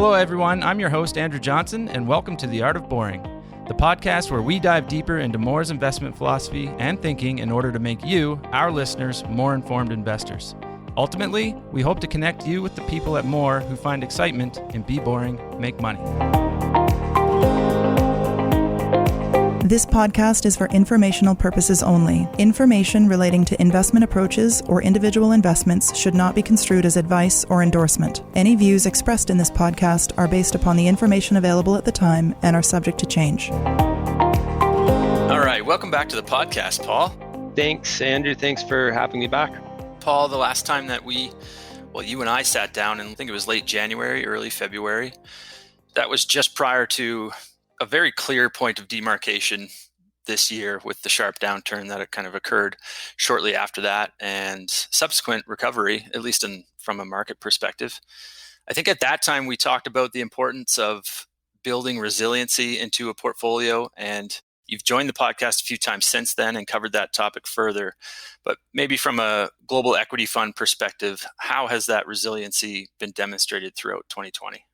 Hello, everyone. I'm your host, Andrew Johnson, and welcome to The Art of Boring, the podcast where we dive deeper into Mawer's investment philosophy and thinking in order to make you, our listeners, more informed investors. Ultimately, we hope to connect you with the people at Mawer who find excitement in be boring, make money. This podcast is for informational purposes only. Information relating to investment approaches or individual investments should not be construed as advice or endorsement. Any views expressed in this podcast are based upon the information available at the time and are subject to change. All right, welcome back to the podcast, Paul. Thanks, Andrew. Thanks for having me back. Paul, the last time that you and I sat down, and I think it was late January, early February, that was just prior to a very clear point of demarcation this year with the sharp downturn that had kind of occurred shortly after that and subsequent recovery, at least from a market perspective. I think at that time we talked about the importance of building resiliency into a portfolio, and you've joined the podcast a few times since then and covered that topic further. But maybe from a global equity fund perspective, how has that resiliency been demonstrated throughout 2020?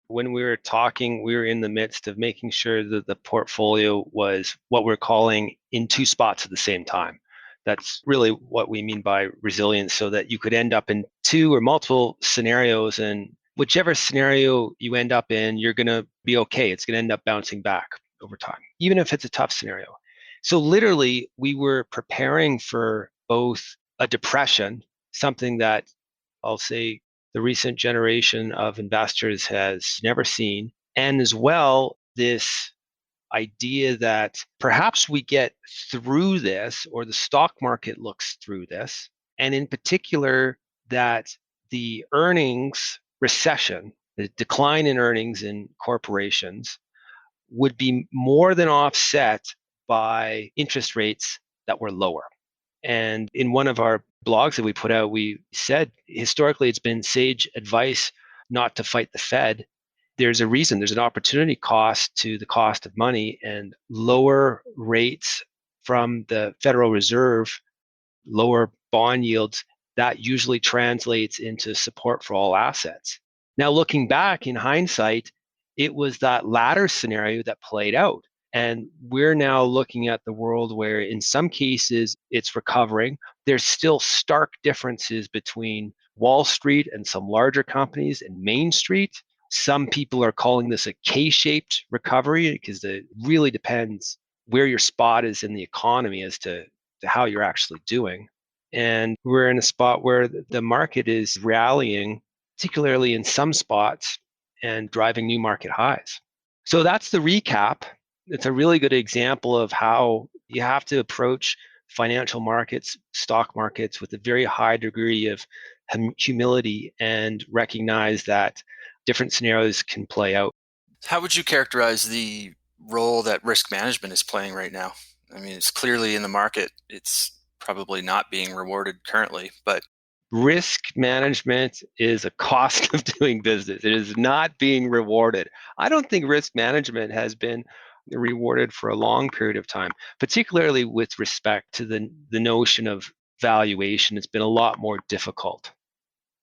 When we were talking, we were in the midst of making sure that the portfolio was what we're calling in two spots at the same time. That's really what we mean by resilience, so that you could end up in two or multiple scenarios, and whichever scenario you end up in, you're going to be okay. It's going to end up bouncing back over time, even if it's a tough scenario. So literally, we were preparing for both a depression, something that I'll say the recent generation of investors has never seen, and as well, this idea that perhaps we get through this, or the stock market looks through this, and in particular, that the earnings recession, the decline in earnings in corporations, would be more than offset by interest rates that were lower. And in one of our blogs that we put out, we said historically it's been sage advice not to fight the Fed. There's a reason, there's an opportunity cost to the cost of money, and lower rates from the Federal Reserve, lower bond yields, that usually translates into support for all assets. Now, looking back in hindsight, it was that latter scenario that played out. And we're now looking at the world where in some cases it's recovering. There's still stark differences between Wall Street and some larger companies and Main Street. Some people are calling this a K-shaped recovery because it really depends where your spot is in the economy as to how you're actually doing. And we're in a spot where the market is rallying, particularly in some spots, and driving new market highs. So that's the recap. It's a really good example of how you have to approach financial markets, stock markets, with a very high degree of humility and recognize that different scenarios can play out. How would you characterize the role that risk management is playing right now? I mean, it's clearly in the market. It's probably not being rewarded currently, but risk management is a cost of doing business. It is not being rewarded. I don't think risk management has been rewarded for a long period of time, particularly with respect to the notion of valuation. It's been a lot more difficult.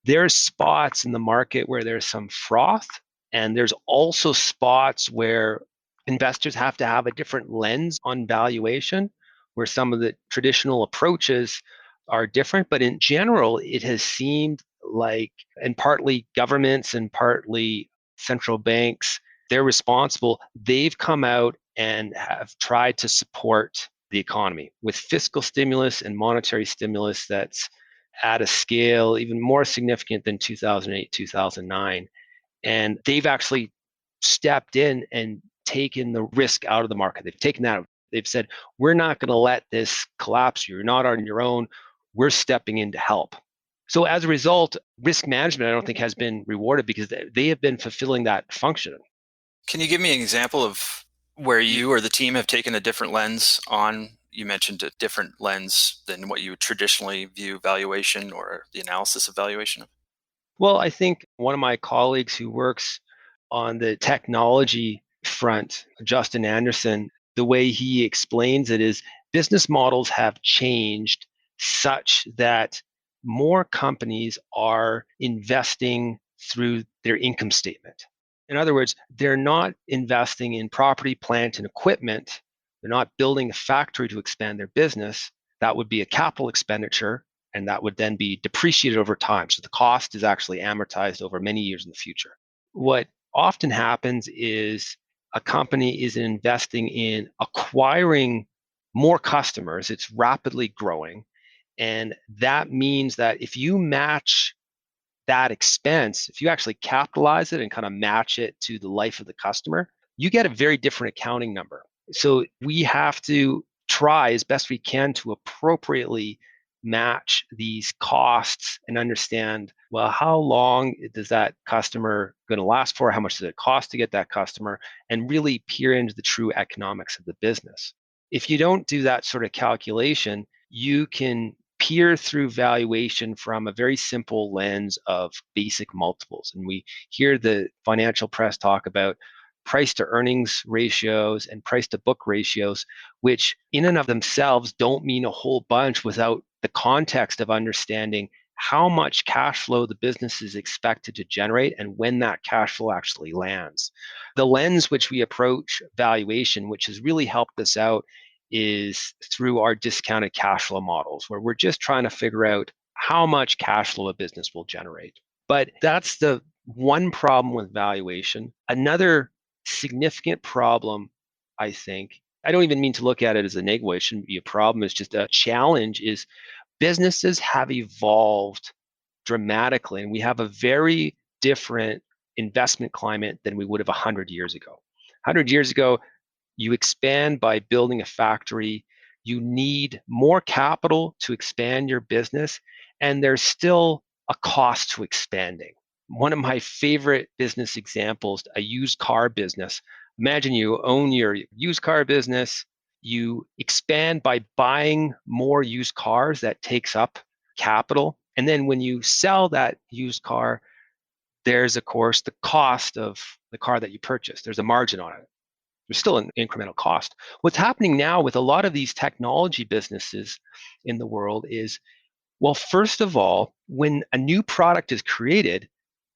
There's spots in the market where there's some froth, and there's also spots where investors have to have a different lens on valuation, where some of the traditional approaches are different. But in general, it has seemed like, and partly governments and partly central banks, they're responsible. They've come out and have tried to support the economy with fiscal stimulus and monetary stimulus that's at a scale even more significant than 2008, 2009. And they've actually stepped in and taken the risk out of the market. They've taken that out. They've said, we're not going to let this collapse. You're not on your own. We're stepping in to help. So as a result, risk management, I don't think, has been rewarded because they have been fulfilling that function. Can you give me an example of where you or the team have taken a different lens on? You mentioned a different lens than what you would traditionally view valuation or the analysis of valuation. Well, I think one of my colleagues who works on the technology front, Justin Anderson, the way he explains it is business models have changed such that more companies are investing through their income statement. In other words, they're not investing in property, plant, and equipment. They're not building a factory to expand their business. That would be a capital expenditure, and that would then be depreciated over time. So the cost is actually amortized over many years in the future. What often happens is a company is investing in acquiring more customers. It's rapidly growing. And that means that if you match that expense, if you actually capitalize it and kind of match it to the life of the customer, you get a very different accounting number. So we have to try as best we can to appropriately match these costs and understand, well, how long is that customer going to last for? How much does it cost to get that customer? And really peer into the true economics of the business. If you don't do that sort of calculation, you can peer through valuation from a very simple lens of basic multiples. And we hear the financial press talk about price to earnings ratios and price to book ratios, which in and of themselves don't mean a whole bunch without the context of understanding how much cash flow the business is expected to generate and when that cash flow actually lands. The lens which we approach valuation, which has really helped us out, is through our discounted cash flow models, where we're just trying to figure out how much cash flow a business will generate. But that's the one problem with valuation. Another significant problem, I think, I don't even mean to look at it as a negative, it shouldn't be a problem, it's just a challenge, is businesses have evolved dramatically, and we have a very different investment climate than we would have 100 years ago. 100 years ago, you expand by building a factory. You need more capital to expand your business, and there's still a cost to expanding. One of my favorite business examples, a used car business. Imagine you own your used car business. You expand by buying more used cars. That takes up capital. And then when you sell that used car, there's, of course, the cost of the car that you purchased. There's a margin on it. There's still an incremental cost. What's happening now with a lot of these technology businesses in the world is, well, first of all, when a new product is created,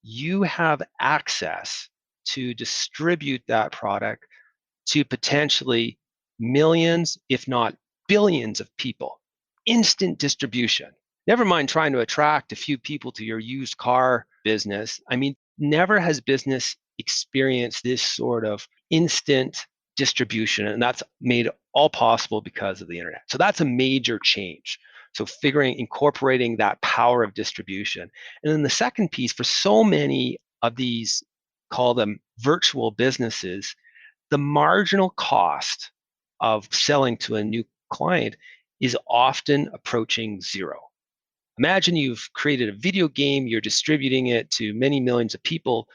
you have access to distribute that product to potentially millions, if not billions of people. Instant distribution. Never mind trying to attract a few people to your used car business. I mean, never has business experienced this sort of instant distribution, and that's made all possible because of the internet. So that's a major change. So incorporating that power of distribution. And then the second piece, for so many of these, call them virtual businesses, the marginal cost of selling to a new client is often approaching zero. Imagine you've created a video game, you're distributing it to many millions of people.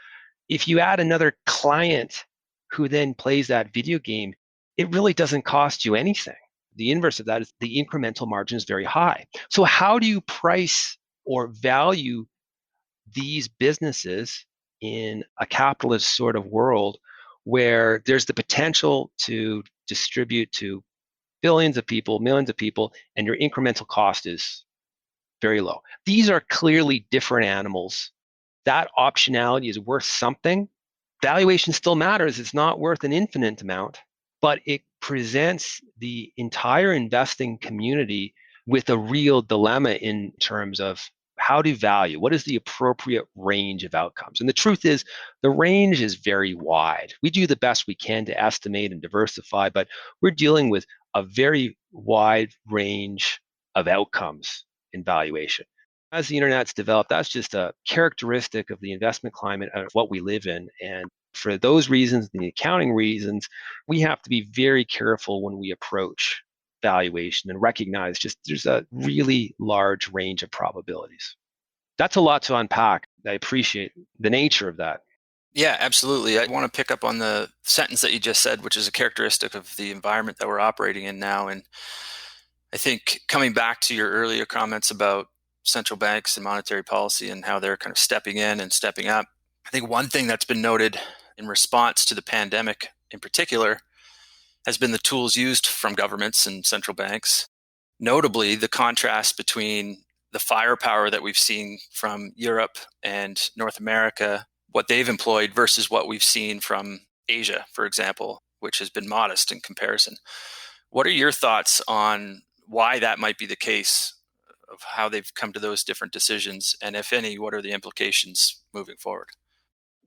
If you add another client who then plays that video game, it really doesn't cost you anything. The inverse of that is the incremental margin is very high. So how do you price or value these businesses in a capitalist sort of world where there's the potential to distribute to billions of people, millions of people, and your incremental cost is very low? These are clearly different animals. That optionality is worth something. Valuation still matters. It's not worth an infinite amount, but it presents the entire investing community with a real dilemma in terms of how to value, what is the appropriate range of outcomes. And the truth is, the range is very wide. We do the best we can to estimate and diversify, but we're dealing with a very wide range of outcomes in valuation. As the internet's developed, that's just a characteristic of the investment climate of what we live in. And for those reasons, the accounting reasons, we have to be very careful when we approach valuation and recognize just there's a really large range of probabilities. That's a lot to unpack. I appreciate the nature of that. Yeah, absolutely. I want to pick up on the sentence that you just said, which is a characteristic of the environment that we're operating in now. And I think coming back to your earlier comments about central banks and monetary policy and how they're kind of stepping in and stepping up, I think one thing that's been noted in response to the pandemic in particular has been the tools used from governments and central banks. Notably, the contrast between the firepower that we've seen from Europe and North America what they've employed versus what we've seen from Asia, for example, which has been modest in comparison. What are your thoughts on why that might be the case, of how they've come to those different decisions? And if any, what are the implications moving forward?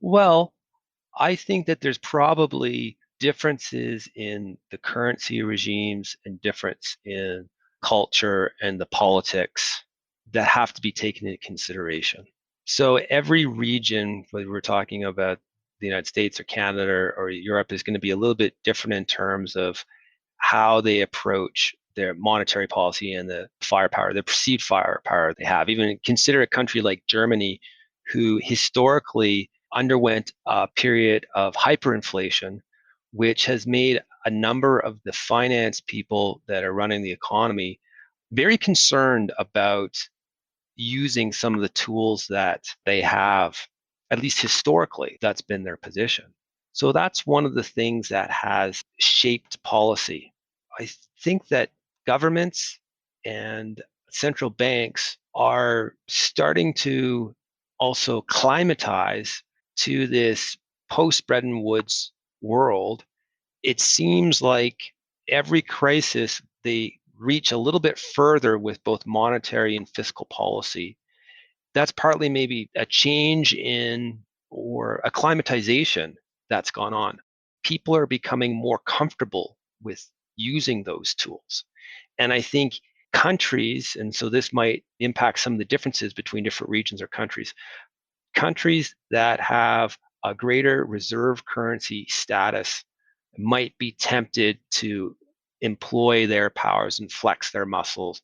Well, I think that there's probably differences in the currency regimes and difference in culture and the politics that have to be taken into consideration. So every region, whether we're talking about the United States or Canada or Europe, is going to be a little bit different in terms of how they approach their monetary policy and the firepower, the perceived firepower they have. Even consider a country like Germany, who historically underwent a period of hyperinflation, which has made a number of the finance people that are running the economy very concerned about using some of the tools that they have, at least historically, that's been their position. So that's one of the things that has shaped policy. I think that governments and central banks are starting to also climatize to this post-Bretton Woods world. It seems like every crisis they reach a little bit further with both monetary and fiscal policy. That's partly maybe a change in or acclimatization that's gone on. People are becoming more comfortable with using those tools. And I think countries, and so this might impact some of the differences between different regions or countries that have a greater reserve currency status might be tempted to employ their powers and flex their muscles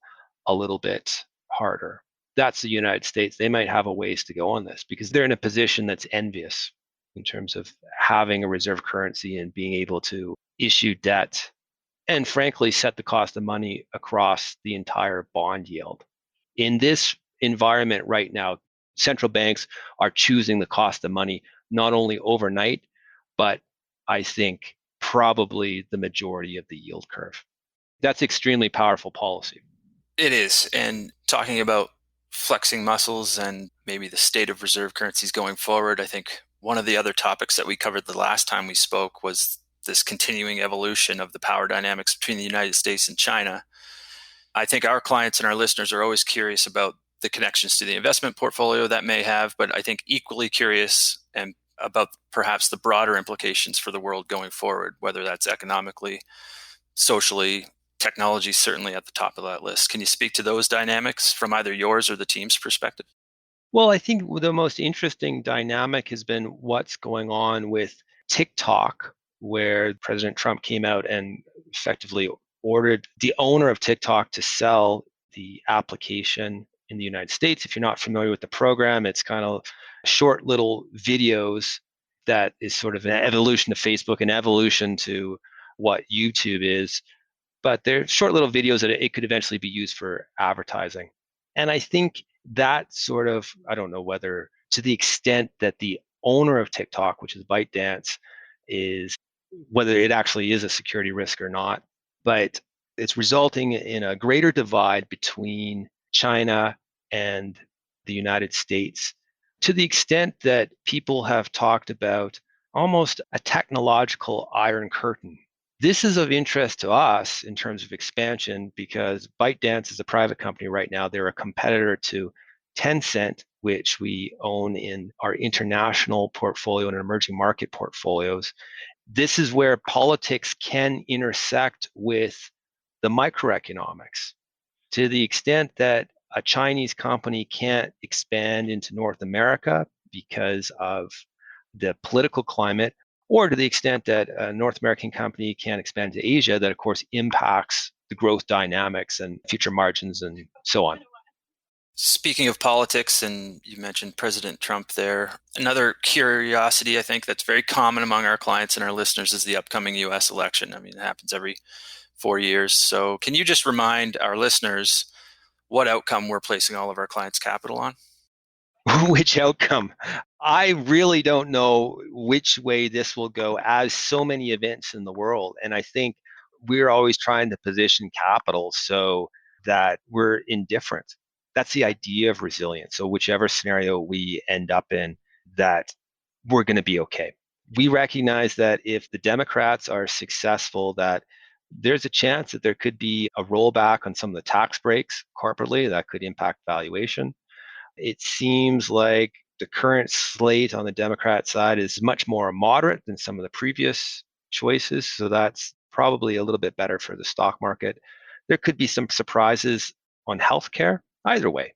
a little bit harder. That's the United States. They might have a ways to go on this because they're in a position that's envious in terms of having a reserve currency and being able to issue debt and frankly set the cost of money across the entire bond yield. In this environment right now, central banks are choosing the cost of money not only overnight, but I think probably the majority of the yield curve. That's extremely powerful policy. It is. And talking about flexing muscles and maybe the state of reserve currencies going forward, I think one of the other topics that we covered the last time we spoke was this continuing evolution of the power dynamics between the United States and China. I think our clients and our listeners are always curious about the connections to the investment portfolio that may have, but I think equally curious and about perhaps the broader implications for the world going forward, whether that's economically, socially. Technology is certainly at the top of that list. Can you speak to those dynamics from either yours or the team's perspective? Well, I think the most interesting dynamic has been what's going on with TikTok, where President Trump came out and effectively ordered the owner of TikTok to sell the application in the United States. If you're not familiar with the program, it's kind of short little videos that is sort of an evolution to Facebook, an evolution to what YouTube is. But they're short little videos that it could eventually be used for advertising. And I think that sort of, I don't know whether to the extent that the owner of TikTok, which is ByteDance, is whether it actually is a security risk or not, but it's resulting in a greater divide between China and the United States to the extent that people have talked about almost a technological iron curtain. This is of interest to us in terms of expansion because ByteDance is a private company right now. They're a competitor to Tencent, which we own in our international portfolio and emerging market portfolios. This is where politics can intersect with the microeconomics to the extent that a Chinese company can't expand into North America because of the political climate, or to the extent that a North American company can't expand to Asia, that of course impacts the growth dynamics and future margins and so on. Speaking of politics, and you mentioned President Trump there, another curiosity I think that's very common among our clients and our listeners is the upcoming US election. I mean, it happens every 4 years. So can you just remind our listeners what outcome we're placing all of our clients' capital on? Which outcome? I really don't know which way this will go, as so many events in the world. And I think we're always trying to position capital so that we're indifferent. That's the idea of resilience. So whichever scenario we end up in, that we're going to be okay. We recognize that if the Democrats are successful, that there's a chance that there could be a rollback on some of the tax breaks corporately that could impact valuation. It seems like the current slate on the Democrat side is much more moderate than some of the previous choices. So that's probably a little bit better for the stock market. There could be some surprises on healthcare, either way.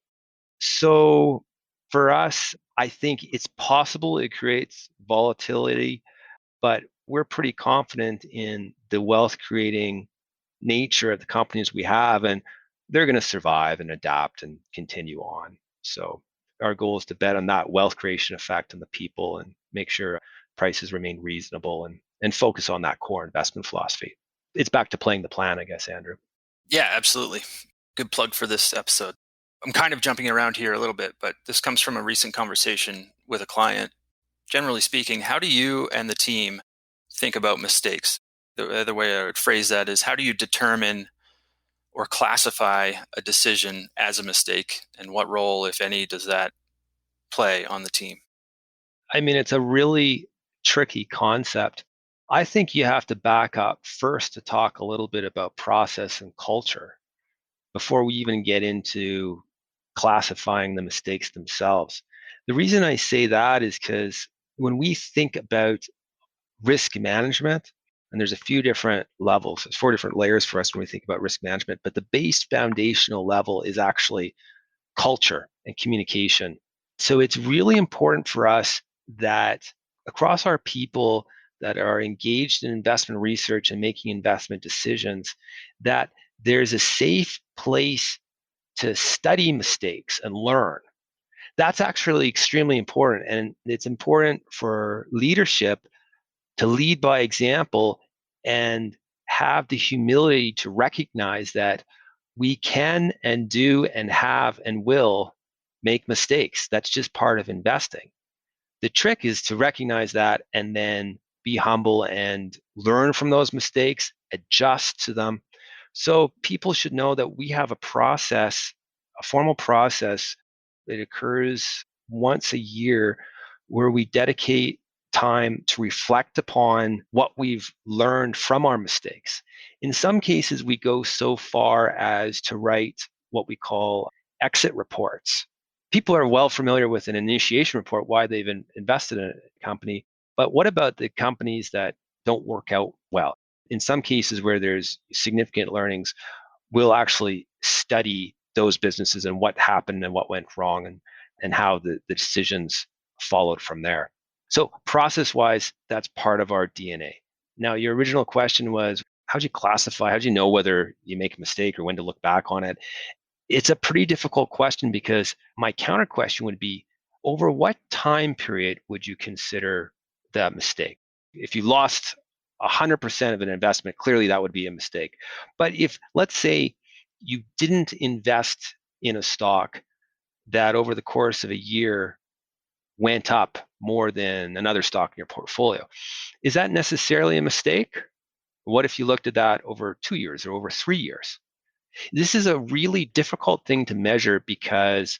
So for us, I think it's possible it creates volatility, but we're pretty confident in the wealth creating nature of the companies we have, and they're going to survive and adapt and continue on. So our goal is to bet on that wealth creation effect on the people and make sure prices remain reasonable and focus on that core investment philosophy. It's back to playing the plan, I guess, Andrew. Yeah, absolutely. Good plug for this episode. I'm kind of jumping around here a little bit, but this comes from a recent conversation with a client. Generally speaking, how do you and the team think about mistakes? The other way I would phrase that is, how do you determine or classify a decision as a mistake? And what role, if any, does that play on the team? I mean, it's a really tricky concept. I think you have to back up first to talk a little bit about process and culture before we even get into classifying the mistakes themselves. The reason I say that is because when we think about risk management, and there's a few different levels, there's 4 different layers for us when we think about risk management, but the base foundational level is actually culture and communication. So it's really important for us that across our people that are engaged in investment research and making investment decisions, that there's a safe place to study mistakes and learn. That's actually extremely important. And it's important for leadership to lead by example and have the humility to recognize that we can and do and have and will make mistakes. That's just part of investing. The trick is to recognize that and then be humble and learn from those mistakes, adjust to them. So people should know that we have a process, a formal process that occurs once a year where we dedicate time to reflect upon what we've learned from our mistakes. In some cases, we go so far as to write what we call exit reports. People are well familiar with an initiation report, why they've invested in a company. But what about the companies that don't work out well? In some cases where there's significant learnings, we'll actually study those businesses and what happened and what went wrong and how the decisions followed from there. So process-wise, that's part of our DNA. Now, your original question was, how do you classify? How do you know whether you make a mistake or when to look back on it? It's a pretty difficult question because my counter question would be, over what time period would you consider that mistake? If you lost 100% of an investment, clearly that would be a mistake. But if, let's say, you didn't invest in a stock that over the course of a year went up more than another stock in your portfolio, is that necessarily a mistake? What if you looked at that over 2 years or over 3 years? This is a really difficult thing to measure because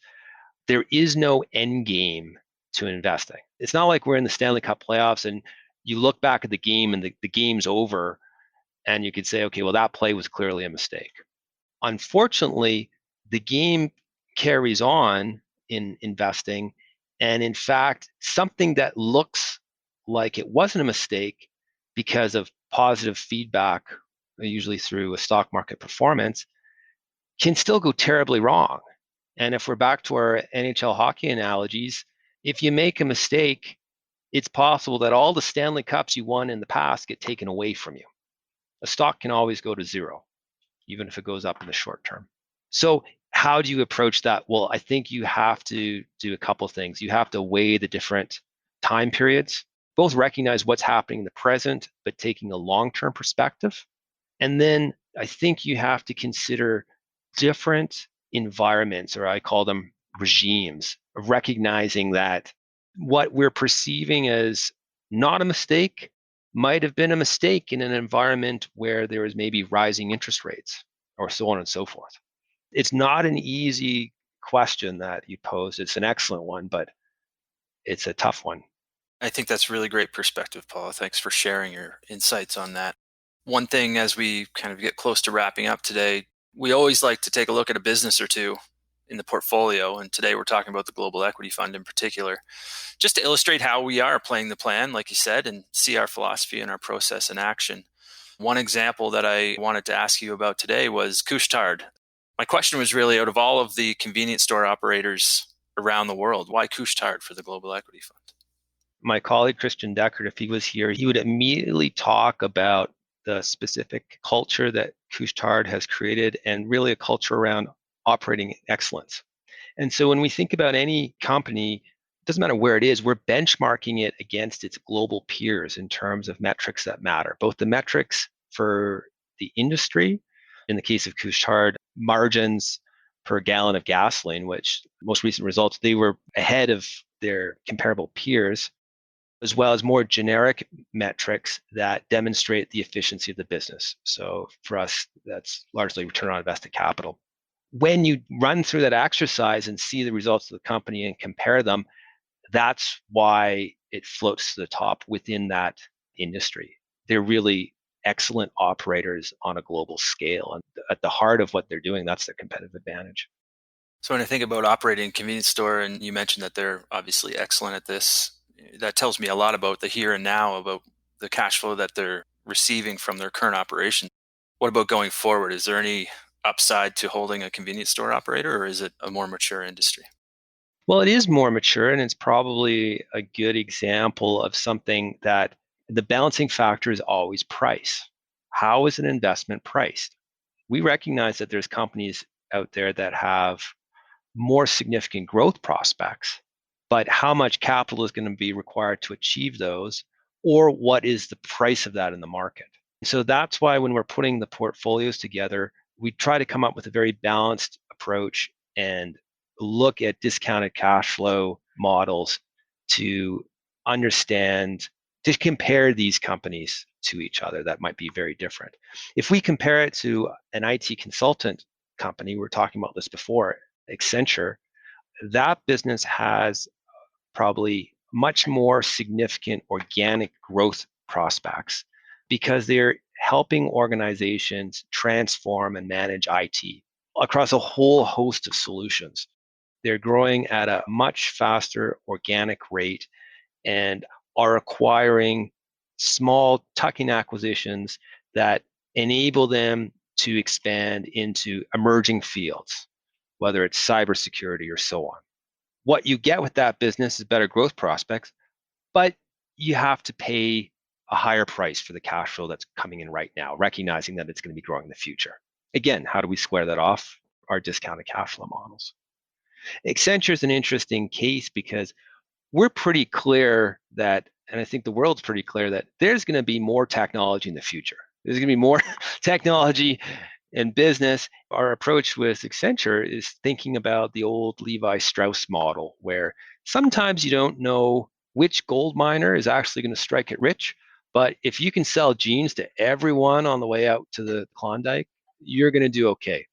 there is no end game to investing. It's not like we're in the Stanley Cup playoffs and you look back at the game and the game's over and you could say, okay, well, that play was clearly a mistake. Unfortunately, the game carries on in investing. And in fact, something that looks like it wasn't a mistake because of positive feedback, usually through a stock market performance, can still go terribly wrong. And if we're back to our NHL hockey analogies, if you make a mistake, it's possible that all the Stanley Cups you won in the past get taken away from you. A stock can always go to zero, even if it goes up in the short term. So how do you approach that? Well, I think you have to do a couple of things. You have to weigh the different time periods, both recognize what's happening in the present, but taking a long-term perspective. And then I think you have to consider different environments, or I call them regimes, of recognizing that what we're perceiving as not a mistake might have been a mistake in an environment where there was maybe rising interest rates or so on and so forth. It's not an easy question that you posed. It's an excellent one, but it's a tough one. I think that's really great perspective, Paul. Thanks for sharing your insights on that. One thing as we kind of get close to wrapping up today, we always like to take a look at a business or two in the portfolio. And today we're talking about the Global Equity Fund in particular, just to illustrate how we are playing the plan, like you said, and see our philosophy and our process in action. One example that I wanted to ask you about today was Couchstart. My question was really, out of all of the convenience store operators around the world, why Couchstart for the Global Equity Fund? My colleague Christian Deckard, if he was here, he would immediately talk about the specific culture that Couchstart has created and really a culture around operating excellence. And so when we think about any company, it doesn't matter where it is, we're benchmarking it against its global peers in terms of metrics that matter, both the metrics for the industry, in the case of Couchstart, margins per gallon of gasoline, which most recent results, they were ahead of their comparable peers, as well as more generic metrics that demonstrate the efficiency of the business. So for us, that's largely return on invested capital. When you run through that exercise and see the results of the company and compare them, that's why it floats to the top within that industry. They're really excellent operators on a global scale. And at the heart of what they're doing, that's their competitive advantage. So when I think about operating a convenience store, and you mentioned that they're obviously excellent at this, that tells me a lot about the here and now, about the cash flow that they're receiving from their current operation. What about going forward? Is there any upside to holding a convenience store operator, or is it a more mature industry? Well, it is more mature, and it's probably a good example of something that the balancing factor is always price. How is an investment priced? We recognize that there's companies out there that have more significant growth prospects, but how much capital is going to be required to achieve those, or what is the price of that in the market? So that's why when we're putting the portfolios together, we try to come up with a very balanced approach and look at discounted cash flow models to understand, to compare these companies to each other that might be very different. If we compare it to an IT consultant company, we were talking about this before, Accenture, that business has probably much more significant organic growth prospects because they're helping organizations transform and manage IT across a whole host of solutions. They're growing at a much faster organic rate and are acquiring small tuck-in acquisitions that enable them to expand into emerging fields, whether it's cybersecurity or so on. What you get with that business is better growth prospects, but you have to pay a higher price for the cash flow that's coming in right now, recognizing that it's going to be growing in the future. Again, how do we square that off? Our discounted cash flow models. Accenture is an interesting case because we're pretty clear that, and I think the world's pretty clear that there's going to be more technology in the future. There's going to be more technology in business. Our approach with Accenture is thinking about the old Levi Strauss model, where sometimes you don't know which gold miner is actually going to strike it rich, but if you can sell jeans to everyone on the way out to the Klondike, you're going to do okay.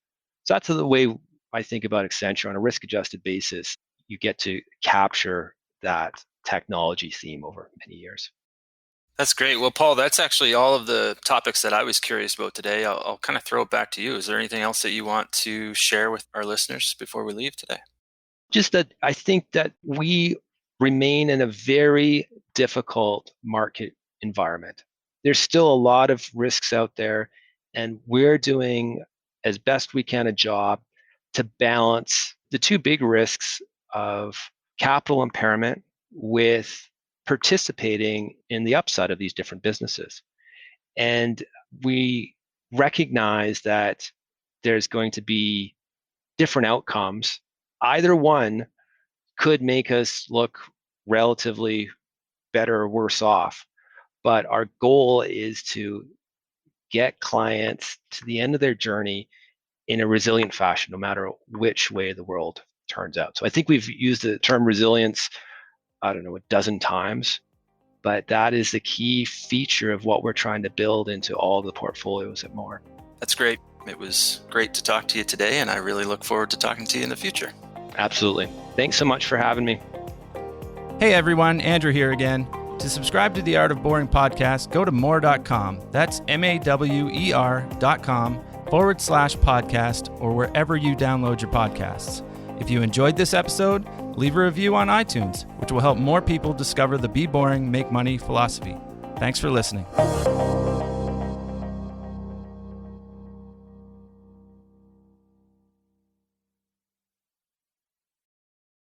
So that's the way I think about Accenture on a risk-adjusted basis. You get to capture that technology theme over many years. That's great. Well, Paul, that's actually all of the topics that I was curious about today. I'll kind of throw it back to you. Is there anything else that you want to share with our listeners before we leave today? Just that I think that we remain in a very difficult market environment. There's still a lot of risks out there, and we're doing as best we can a job to balance the two big risks of capital impairment with participating in the upside of these different businesses. And we recognize that there's going to be different outcomes. Either one could make us look relatively better or worse off. But our goal is to get clients to the end of their journey in a resilient fashion, no matter which way the world turns out. So I think we've used the term resilience, a dozen times, but that is the key feature of what we're trying to build into all the portfolios at Mawer. That's great. It was great to talk to you today, and I really look forward to talking to you in the future. Absolutely. Thanks so much for having me. Hey everyone, Andrew here again. To subscribe to the Art of Boring podcast, go to mawer.com. That's mawer.com/podcast or wherever you download your podcasts. If you enjoyed this episode, leave a review on iTunes, which will help more people discover the Be Boring, Make Money philosophy. Thanks for listening.